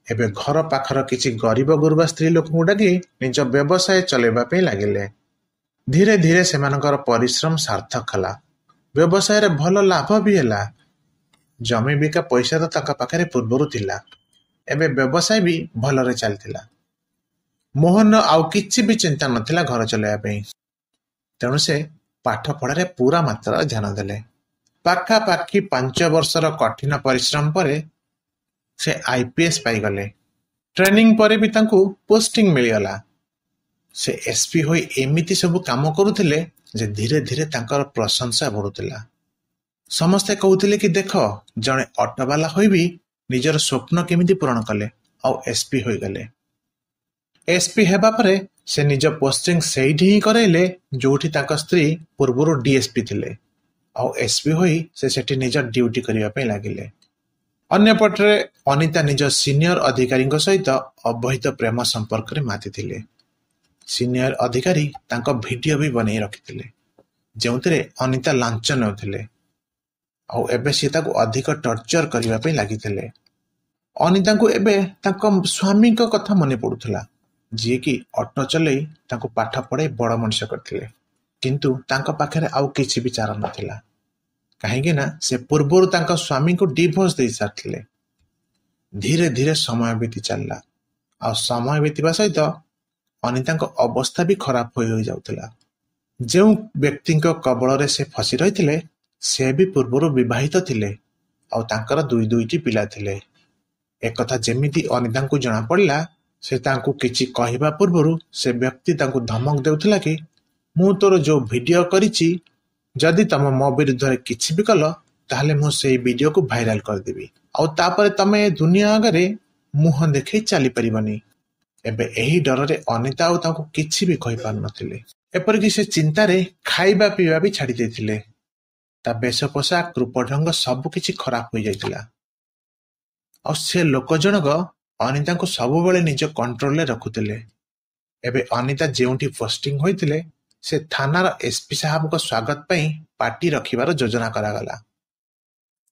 ଏବେ ଘର ପାଖର କିଛି ଗରିବ ଗୁରୁବା ସ୍ତ୍ରୀ ଲୋକଙ୍କୁ ଡାକି ନିଜ ବ୍ୟବସାୟ ଚଲେଇବା ପାଇଁ ଲାଗିଲେ। ଧୀରେ ଧୀରେ ସେମାନଙ୍କର ପରିଶ୍ରମ ସାର୍ଥକ ହେଲା। ବ୍ୟବସାୟରେ ଭଲ ଲାଭ ବି ହେଲା। ଜମି ବିକା ପଇସା ତ ତାଙ୍କ ପାଖରେ ପୂର୍ବରୁ ଥିଲା, ଏବେ ବ୍ୟବସାୟ ବି ଭଲରେ ଚାଲିଥିଲା। ମୋହନର ଆଉ କିଛି ବି ଚିନ୍ତା ନଥିଲା ଘର ଚଲେଇବା ପାଇଁ, ତେଣୁ ସେ ପାଠ ପଢ଼ାରେ ପୁରା ମାତ୍ରାରେ ଧ୍ୟାନ ଦେଲେ। ପାଖାପାଖି 5 ବର୍ଷର କଠିନ ପରିଶ୍ରମ ପରେ ସେ IPS ପାଇଗଲେ। ଟ୍ରେନିଂ ପରେ ବି ତାଙ୍କୁ ପୋଷ୍ଟିଂ ମିଳିଗଲା। ସେ SP ହୋଇ ଏମିତି ସବୁ କାମ କରୁଥିଲେ ଯେ ଧୀରେ ଧୀରେ ତାଙ୍କର ପ୍ରଶଂସା ବଢ଼ୁଥିଲା। ସମସ୍ତେ କହୁଥିଲେ କି ଦେଖ, ଜଣେ ଅଟୋବାଲା ହୋଇ ବି ନିଜର ସ୍ୱପ୍ନ କେମିତି ପୂରଣ କଲେ ଆଉ SP ହୋଇଗଲେ। SP ହେବା ପରେ ସେ ନିଜ ପୋଷ୍ଟିଂ ସେଇଠି ହିଁ କରାଇଲେ ଯୋଉଠି ତାଙ୍କ ସ୍ତ୍ରୀ ପୂର୍ବରୁ DSP ଥିଲେ, ଆଉ SP ହୋଇ ସେ ସେଠି ନିଜ ଡ୍ୟୁଟି କରିବା ପାଇଁ ଲାଗିଲେ। ଅନ୍ୟପଟରେ ଅନିତା ନିଜ ସିନିୟର ଅଧିକାରୀଙ୍କ ସହିତ ଅବୈଧ ପ୍ରେମ ସମ୍ପର୍କରେ ମାତିଥିଲେ। ସିନିୟର ଅଧିକାରୀ ତାଙ୍କ ଭିଡିଓ ବି ବନେଇ ରଖିଥିଲେ, ଯେଉଁଥିରେ ଅନିତା ଲାଞ୍ଚ ନେଉଥିଲେ, ଆଉ ଏବେ ସେ ତାକୁ ଅଧିକ ଟର୍ଚର କରିବା ପାଇଁ ଲାଗିଥିଲେ। ଅନିତାଙ୍କୁ ଏବେ ତାଙ୍କ ସ୍ୱାମୀଙ୍କ କଥା ମନେ ପଡୁଥିଲା, ଯିଏକି ଅଟୋ ଚଲେଇ ତାଙ୍କୁ ପାଠ ପଢ଼ାଇ ବଡ଼ ମଣିଷ କରିଥିଲେ। କିନ୍ତୁ ତାଙ୍କ ପାଖରେ ଆଉ କିଛି ବି ଚାରା ନଥିଲା, କାହିଁକି ନା ସେ ପୂର୍ବରୁ ତାଙ୍କ ସ୍ୱାମୀଙ୍କୁ ଡିଭୋର୍ସ ଦେଇ ସାରିଥିଲେ। ଧୀରେ ଧୀରେ ସମୟ ବିତି ଚାଲିଲା, ଆଉ ସମୟ ବିତିବା ସହିତ ଅନିତାଙ୍କ ଅବସ୍ଥା ବି ଖରାପ ହୋଇ ଯାଉଥିଲା। ଯେଉଁ ବ୍ୟକ୍ତିଙ୍କ କବଳରେ ସେ ଫସି ରହିଥିଲେ, ସେ ବି ପୂର୍ବରୁ ବିବାହିତ ଥିଲେ ଆଉ ତାଙ୍କର 2ଟି ପିଲା ଥିଲେ। ଏକଥା ଯେମିତି ଅନିତାଙ୍କୁ ଜଣାପଡ଼ିଲା, ସେ ତାଙ୍କୁ କିଛି କହିବା ପୂର୍ବରୁ ସେ ବ୍ୟକ୍ତି ତାଙ୍କୁ ଧମକ ଦେଉଥିଲା କି ମୁଁ ତୋର ଯେଉଁ ଭିଡିଓ କରିଛି, ଯଦି ତମେ ମୋ ବିରୁଦ୍ଧରେ କିଛି ବି କଲ, ତାହେଲେ ମୁଁ ସେଇ ଭିଡିଓକୁ ଭାଇରାଲ କରିଦେବି, ଆଉ ତାପରେ ତମେ ଦୁନିଆ ଆଗରେ ମୁହଁ ଦେଖେଇ ଚାଲିପାରିବନି। ଏବେ ଏହି ଡରରେ ଅନିତା ଆଉ ତାଙ୍କୁ କିଛି ବି କହିପାରୁନଥିଲେ। ଏପରିକି ସେ ଚିନ୍ତାରେ ଖାଇବା ପିଇବା ବି ଛାଡ଼ି ଦେଇଥିଲେ। ତା ବେଶ ପୋଷାକ, ରୂପଢଙ୍ଗ ସବୁକିଛି ଖରାପ ହୋଇଯାଇଥିଲା। ଆଉ ସେ ଲୋକ ଜଣକ ଅନିତାଙ୍କୁ ସବୁବେଳେ ନିଜ କଣ୍ଟ୍ରୋଲରେ ରଖୁଥିଲେ। ଏବେ ଅନିତା ଯେଉଁଠି ପୋଷ୍ଟିଂ ହୋଇଥିଲେ, ସେ ଥାନାର SP ସାହେବଙ୍କ ସ୍ୱାଗତ ପାଇଁ ପାର୍ଟି ରଖିବାର ଯୋଜନା କରାଗଲା,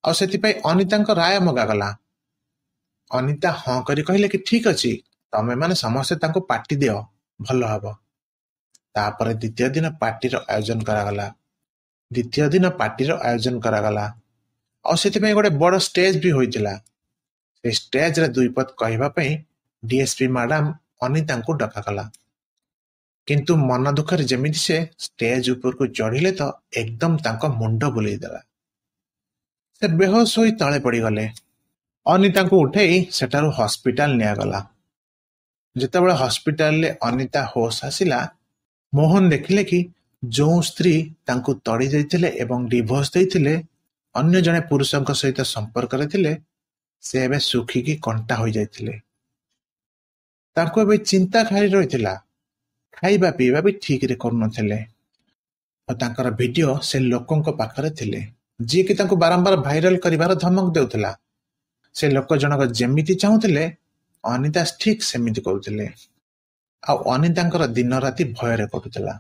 ଆଉ ସେଥିପାଇଁ ଅନିତାଙ୍କ ରାୟ ମଗାଗଲା। ଅନିତା ହଁ କରି କହିଲେ କି ଠିକ ଅଛି, ତମେମାନେ ସମସ୍ତେ ତାଙ୍କୁ ପାର୍ଟି ଦିଅ, ଭଲ ହବ। ତାପରେ ଦ୍ୱିତୀୟ ଦିନ ପାର୍ଟିର ଆୟୋଜନ କରାଗଲା। ଆଉ ସେଥିପାଇଁ ଗୋଟେ ବଡ଼ ଷ୍ଟେଜ ବି ହୋଇଥିଲା। ସେ ଷ୍ଟେଜରେ ଦୁଇପଦ କହିବା ପାଇଁ ଡିଏସ୍ପି ମ୍ୟାଡାମ ଅନିତାଙ୍କୁ ଡକାଗଲା। କିନ୍ତୁ ମନ ଦୁଃଖରେ ଯେମିତି ସେ ଷ୍ଟେଜ ଉପରକୁ ଚଢ଼ିଲେ ତ ଏକଦମ ତାଙ୍କ ମୁଣ୍ଡ ବୁଲେଇଦେଲା। ସେ ବେହୋସ ହୋଇ ତଳେ ପଡ଼ିଗଲେ। ଅନିତାଙ୍କୁ ଉଠେଇ ସେଠାରୁ ହସ୍ପିଟାଲ ନିଆଗଲା। ଯେତେବେଳେ ହସ୍ପିଟାଲରେ ଅନିତା ହୋସ ଆସିଲା, ମୋହନ ଦେଖିଲେ କି ଯେଉଁ ସ୍ତ୍ରୀ ତାଙ୍କୁ ତଡ଼ି ଦେଇଥିଲେ ଏବଂ ଡିଭୋର୍ସ ଦେଇଥିଲେ, ଅନ୍ୟ ଜଣେ ପୁରୁଷଙ୍କ ସହିତ ସମ୍ପର୍କରେ ଥିଲେ, ସେ ଏବେ ଶୁଖିକି କଣ୍ଟା ହୋଇଯାଇଥିଲେ। ତାଙ୍କୁ ଏବେ ଚିନ୍ତା ଖାଲି ରହିଥିଲା। ଖାଇବା ପିଇବା ବି ଠିକରେ କରୁନଥିଲେ। ଆଉ ତାଙ୍କର ଭିଡିଓ ସେ ଲୋକଙ୍କ ପାଖରେ ଥିଲେ, ଯିଏକି ତାଙ୍କୁ ବାରମ୍ବାର ଭାଇରାଲ କରିବାର ଧମକ ଦେଉଥିଲା। ସେ ଲୋକ ଜଣକ ଯେମିତି ଚାହୁଁଥିଲେ ଅନିତା ଠିକ ସେମିତି କରୁଥିଲେ। ଆଉ ଅନିତାଙ୍କର ଦିନ ରାତି ଭୟରେ କଟୁଥିଲା।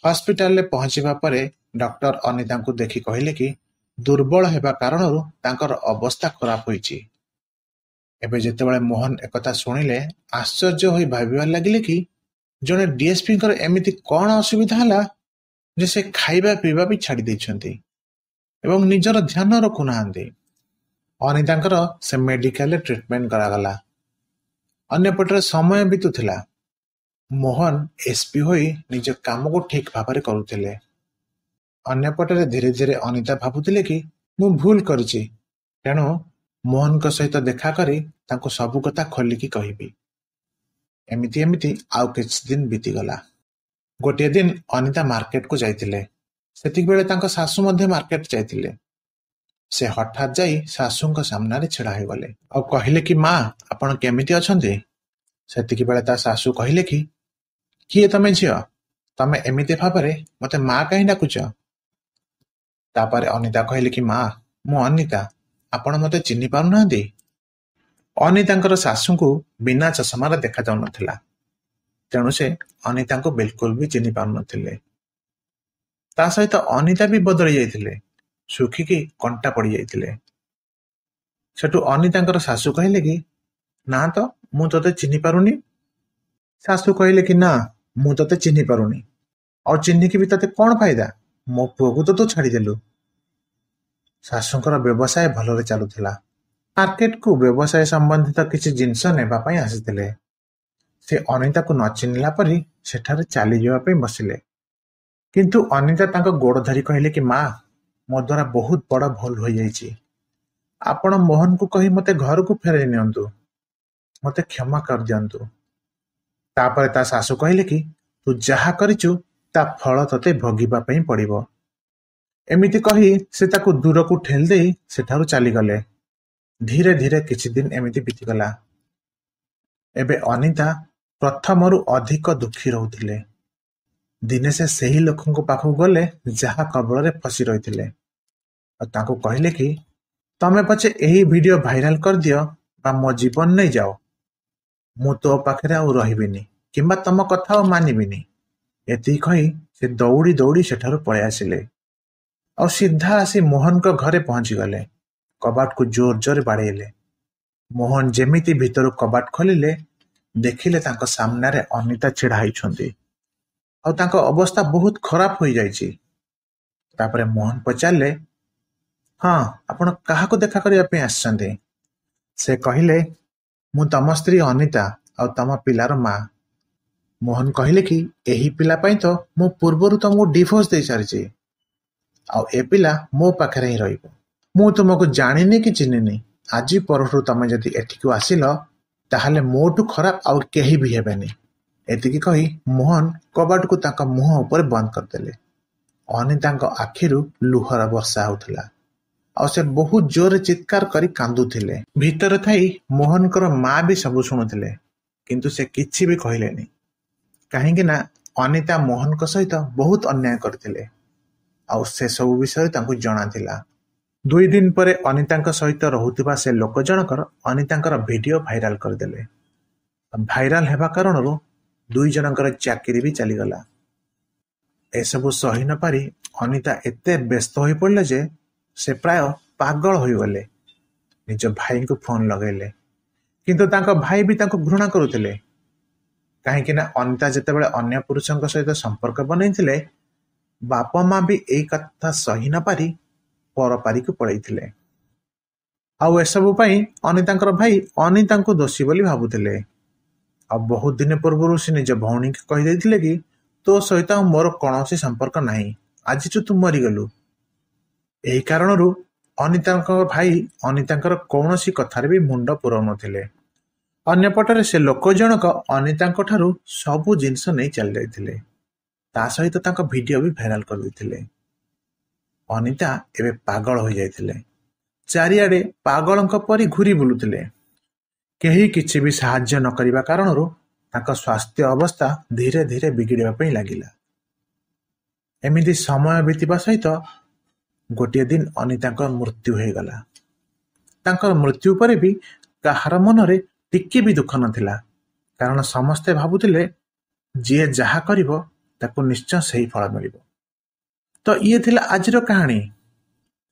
ହସ୍ପିଟାଲରେ ପହଞ୍ଚିବା ପରେ ଡକ୍ଟର ଅନିତାଙ୍କୁ ଦେଖି କହିଲେ କି ଦୁର୍ବଳ ହେବା କାରଣରୁ ତାଙ୍କର ଅବସ୍ଥା ଖରାପ ହୋଇଛି। ଏବେ ଯେତେବେଳେ ମୋହନ ଏକଥା ଶୁଣିଲେ ଆଶ୍ଚର୍ଯ୍ୟ ହୋଇ ଭାବିବାରେ ଲାଗିଲେ କି ଜଣେ ଡିଏସ୍ପିଙ୍କର ଏମିତି କ'ଣ ଅସୁବିଧା ହେଲା ଯେ ସେ ଖାଇବା ପିଇବା ବି ଛାଡ଼ି ଦେଇଛନ୍ତି ଏବଂ ନିଜର ଧ୍ୟାନ ରଖୁନାହାନ୍ତି। ଅନିତାଙ୍କର ସେ ମେଡିକାଲରେ ଟ୍ରିଟମେଣ୍ଟ କରାଗଲା। ଅନ୍ୟପଟରେ ସମୟ ବିତୁଥିଲା। ମୋହନ ଏସ୍ପି ହୋଇ ନିଜ କାମକୁ ଠିକ ଭାବରେ କରୁଥିଲେ। ଅନ୍ୟପଟରେ ଧୀରେ ଧୀରେ ଅନିତା ଭାବୁଥିଲେ କି ମୁଁ ଭୁଲ କରିଛି, ତେଣୁ ମୋହନଙ୍କ ସହିତ ଦେଖା କରି ତାଙ୍କୁ ସବୁ କଥା ଖୋଲିକି କହିବି। ଏମିତି ଏମିତି ଆଉ କିଛି ଦିନ ବିତିଗଲା। ଗୋଟିଏ ଦିନ ଅନିତା ମାର୍କେଟକୁ ଯାଇଥିଲେ। ସେତିକିବେଳେ ତାଙ୍କ ଶାଶୁ ମଧ୍ୟ ମାର୍କେଟ ଯାଇଥିଲେ। ସେ ହଠାତ୍ ଯାଇ ଶାଶୁଙ୍କ ସାମ୍ନାରେ ଛିଡ଼ା ହୋଇଗଲେ ଆଉ କହିଲେ କି ମା, ଆପଣ କେମିତି ଅଛନ୍ତି? ସେତିକିବେଳେ ତା ଶାଶୁ କହିଲେ କି କିଏ ତମେ ଝିଅ? ତମେ ଏମିତି ଭାବରେ ମୋତେ ମା କାହିଁ ଡାକୁଛ? ତାପରେ ଅନିତା କହିଲେ କି ମା, ମୁଁ ଅନିତା, ଆପଣ ମୋତେ ଚିହ୍ନି ପାରୁନାହାନ୍ତି? ଅନିତାଙ୍କର ଶାଶୁଙ୍କୁ ବିନା ଚଷମାରେ ଦେଖାଯାଉନଥିଲା, ତେଣୁ ସେ ଅନିତାଙ୍କୁ ବିଲକୁଲ ବି ଚିହ୍ନି ପାରୁନଥିଲେ। ତା ସହିତ ଅନିତା ବି ବଦଳି ଯାଇଥିଲେ, ଶୁଖିକି କଣ୍ଟା ପଡ଼ିଯାଇଥିଲେ। ସେଠୁ ଅନିତାଙ୍କର ଶାଶୁ କହିଲେ କି ନା ତ, ମୁଁ ତୋତେ ଚିହ୍ନି ପାରୁନି। ଶାଶୁ କହିଲେ କି ନା, ମୁଁ ତୋତେ ଚିହ୍ନି ପାରୁନି, ଆଉ ଚିହ୍ନିକି ବି ତୋତେ କ'ଣ ଫାଇଦା? ମୋ ପୁଅକୁ ତ ତୁ ଛାଡ଼ିଦେଲୁ। ଶାଶୁଙ୍କର ବ୍ୟବସାୟ ଭଲରେ ଚାଲୁଥିଲା। ମାର୍କେଟକୁ ବ୍ୟବସାୟ ସମ୍ବନ୍ଧିତ କିଛି ଜିନିଷ ନେବା ପାଇଁ ଆସିଥିଲେ। ସେ ଅନିତାକୁ ନ ଚିହ୍ନିଲା ପରି ସେଠାରେ ଚାଲିଯିବା ପାଇଁ ବସିଲେ। କିନ୍ତୁ ଅନିତା ତାଙ୍କ ଗୋଡ଼ ଧରି କହିଲେ କି ମା, ମୋ ଦ୍ୱାରା ବହୁତ ବଡ଼ ଭୁଲ ହୋଇଯାଇଛି। ଆପଣ ମୋହନକୁ କହି ମୋତେ ଘରକୁ ଫେରାଇ ନିଅନ୍ତୁ। ମୋତେ କ୍ଷମା କରିଦିଅନ୍ତୁ। ତାପରେ ତା ଶାଶୁ କହିଲେ କି ତୁ ଯାହା କରିଛୁ ତା ଫଳ ତତେ ଭୋଗିବା ପାଇଁ ପଡ଼ିବ। ଏମିତି କହି ସେ ତାକୁ ଦୂରକୁ ଠେଲି ଦେଇ ସେଠାରୁ ଚାଲିଗଲେ। ଧୀରେ ଧୀରେ କିଛି ଦିନ ଏମିତି ବିତିଗଲା। ଏବେ ଅନିତା ପ୍ରଥମରୁ ଅଧିକ ଦୁଃଖୀ ରହୁଥିଲେ। ଦିନେ ସେ ସେହି ଲୋକଙ୍କ ପାଖକୁ ଗଲେ ଯାହା କବଳରେ ଫସି ରହିଥିଲେ ଆଉ ତାଙ୍କୁ କହିଲେ କି ତମେ ପଛେ ଏହି ଭିଡିଓ ଭାଇରାଲ କରିଦିଅ ବା ମୋ ଜୀବନ ନେଇଯାଅ, ମୁଁ ତୋ ପାଖରେ ଆଉ ରହିବିନି କିମ୍ବା ତମ କଥା ଆଉ ମାନିବିନି। ଏତିକି କହି ସେ ଦୌଡ଼ି ଦୌଡ଼ି ସେଠାରୁ ପଳେଇ ଆସିଲେ ଆଉ ସିଧା ଆସି ମୋହନଙ୍କ ଘରେ ପହଞ୍ଚିଗଲେ। କବାଟକୁ ଜୋର ଜୋର ବାଡ଼େଇଲେ। ମୋହନ ଯେମିତି ଭିତରୁ କବାଟ ଖୋଲିଲେ ଦେଖିଲେ ତାଙ୍କ ସାମ୍ନାରେ ଅନିତା ଛିଡ଼ା ହୋଇଛନ୍ତି ଆଉ ତାଙ୍କ ଅବସ୍ଥା ବହୁତ ଖରାପ ହୋଇଯାଇଛି। ତାପରେ ମୋହନ ପଚାରିଲେ, ହଁ, ଆପଣ କାହାକୁ ଦେଖା କରିବା ପାଇଁ ଆସିଛନ୍ତି? ସେ କହିଲେ, ମୁଁ ତମ ସ୍ତ୍ରୀ ଅନିତା ଆଉ ତମ ପିଲାର ମା। ମୋହନ କହିଲେ କି ଏହି ପିଲା ପାଇଁ ତ ମୁଁ ପୂର୍ବରୁ ତମକୁ ଡିଭୋର୍ସ ଦେଇସାରିଛି, ଆଉ ଏ ପିଲା ମୋ ପାଖରେ ହିଁ ରହିବ। ମୁଁ ତୁମକୁ ଜାଣିନି କି ଚିହ୍ନିନି। ଆଜି ପରଠୁ ତମେ ଯଦି ଏଠିକୁ ଆସିଲ ତାହେଲେ ମୋଠୁ ଖରାପ ଆଉ କେହି ବି ହେବେନି। ଏତିକି କହି ମୋହନ କବାଟକୁ ତାଙ୍କ ମୁହଁ ଉପରେ ବନ୍ଦ କରିଦେଲେ। ଅନିତାଙ୍କ ଆଖିରୁ ଲୁହର ବର୍ଷା ହେଉଥିଲା ଆଉ ସେ ବହୁତ ଜୋରରେ ଚିତ୍କାର କରି କାନ୍ଦୁଥିଲେ। ଭିତରେ ଥାଇ ମୋହନଙ୍କର ମା ବି ସବୁ ଶୁଣୁଥିଲେ, କିନ୍ତୁ ସେ କିଛି ବି କହିଲେନି। କାହିଁକି ନା ଅନିତା ମୋହନଙ୍କ ସହିତ ବହୁତ ଅନ୍ୟାୟ କରିଥିଲେ ଆଉ ସେ ସବୁ ବିଷୟରେ ତାଙ୍କୁ ଜଣାଥିଲା। 2 ଦିନ ପରେ ଅନିତାଙ୍କ ସହିତ ରହୁଥିବା ସେ ଲୋକ ଜଣକର ଅନିତାଙ୍କର ଭିଡିଓ ଭାଇରାଲ କରିଦେଲେ। ଭାଇରାଲ ହେବା କାରଣରୁ 2 ଜଣଙ୍କର ଚାକିରି ବି ଚାଲିଗଲା। ଏସବୁ ସହି ନ ପାରି ଅନିତା ଏତେ ବ୍ୟସ୍ତ ହୋଇପଡ଼ିଲେ ଯେ ସେ ପ୍ରାୟ ପାଗଳ ହୋଇଗଲେ। ନିଜ ଭାଇଙ୍କୁ ଫୋନ ଲଗାଇଲେ, କିନ୍ତୁ ତାଙ୍କ ଭାଇ ବି ତାଙ୍କୁ ଘୃଣା କରୁଥିଲେ। କାହିଁକି ନା ଅନିତା ଯେତେବେଳେ ଅନ୍ୟ ପୁରୁଷଙ୍କ ସହିତ ସମ୍ପର୍କ ବନେଇଥିଲେ, ବାପା ମା ବି ଏଇ କଥା ସହି ନ ପାରି ପରପାରିକୁ ପଳେଇଥିଲେ। ଆଉ ଏସବୁ ପାଇଁ ଅନିତାଙ୍କର ଭାଇ ଅନିତାଙ୍କୁ ଦୋଷୀ ବୋଲି ଭାବୁଥିଲେ। ଆଉ ବହୁତ ଦିନ ପୂର୍ବରୁ ସେ ନିଜ ଭଉଣୀକି କହିଦେଇଥିଲେ କି ତୋ ସହିତ ଆଉ ମୋର କୌଣସି ସମ୍ପର୍କ ନାହିଁ, ଆଜିଠୁ ତୁ ମରିଗଲୁ। ଏହି କାରଣରୁ ଅନିତାଙ୍କ ଭାଇ ଅନିତାଙ୍କର କୌଣସି କଥାରେ ବି ମୁଣ୍ଡ ପୁରାଉନଥିଲେ। ଅନ୍ୟପଟରେ ସେ ଲୋକ ଜଣକ ଅନିତାଙ୍କ ଠାରୁ ସବୁ ଜିନିଷ ନେଇ ଚାଲି ଯାଇଥିଲେ। ତା ସହିତ ତାଙ୍କ ଭିଡିଓ ବି ଭାଇରାଲ କରିଦେଇଥିଲେ। ଅନିତା ଏବେ ପାଗଳ ହୋଇଯାଇଥିଲେ। ଚାରିଆଡେ ପାଗଳଙ୍କ ପରି ଘୁରି ବୁଲୁଥିଲେ। କେହି କିଛି ବି ସାହାଯ୍ୟ ନ କରିବା କାରଣରୁ ତାଙ୍କ ସ୍ୱାସ୍ଥ୍ୟ ଅବସ୍ଥା ଧୀରେ ଧୀରେ ବିଗିଡ଼ିବା ପାଇଁ ଲାଗିଲା। ଏମିତି ସମୟ ବିତିବା ସହିତ ଗୋଟିଏ ଦିନ ଅନିତାଙ୍କ ମୃତ୍ୟୁ ହୋଇଗଲା। ତାଙ୍କର ମୃତ୍ୟୁ ପରେ ବି କାହାର ମନରେ ଟିକେ ବି ଦୁଃଖ ନଥିଲା, କାରଣ ସମସ୍ତେ ଭାବୁଥିଲେ ଯିଏ ଯାହା କରିବ ତାକୁ ନିଶ୍ଚୟ ସେହି ଫଳ ମିଳିବ। ତ ଇଏ ଥିଲା ଆଜିର କାହାଣୀ।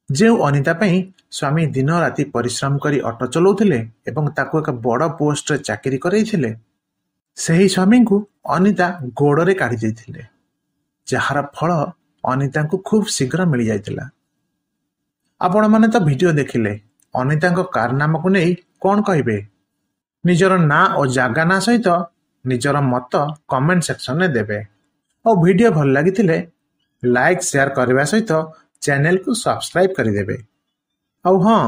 ଯେଉଁ ଅନିତା ପାଇଁ ସ୍ୱାମୀ ଦିନ ରାତି ପରିଶ୍ରମ କରି ଅଟୋ ଚଲାଉଥିଲେ ଏବଂ ତାକୁ ଏକ ବଡ଼ ପୋଷ୍ଟରେ ଚାକିରି କରାଇଥିଲେ, ସେହି ସ୍ୱାମୀଙ୍କୁ ଅନିତା ଗୋଡ଼ରେ କାଢ଼ି ଦେଇଥିଲେ, ଯାହାର ଫଳ ଅନିତାଙ୍କୁ ଖୁବ୍ ଶୀଘ୍ର ମିଳିଯାଇଥିଲା। ଆପଣମାନେ ତ ଭିଡିଓ ଦେଖିଲେ, ଅନିତାଙ୍କ କାରନାମାକୁ ନେଇ କ'ଣ କହିବେ? ନିଜର ନାଁ ଓ ଜାଗା ନାଁ ସହିତ ନିଜର ମତ କମେଣ୍ଟ ସେକ୍ସନରେ ଦେବେ। ଆଉ ଭିଡିଓ ଭଲ ଲାଗିଥିଲେ ଲାଇକ୍ ସେୟାର କରିବା ସହିତ ଚ୍ୟାନେଲକୁ ସବସ୍କ୍ରାଇବ କରିଦେବେ। ଆଉ ହଁ,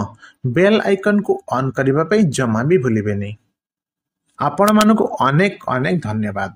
ବେଲ୍ ଆଇକନକୁ ଅନ୍ କରିବା ପାଇଁ ଜମା ବି ଭୁଲିବେନି। ଆପଣମାନଙ୍କୁ ଅନେକ ଅନେକ ଧନ୍ୟବାଦ।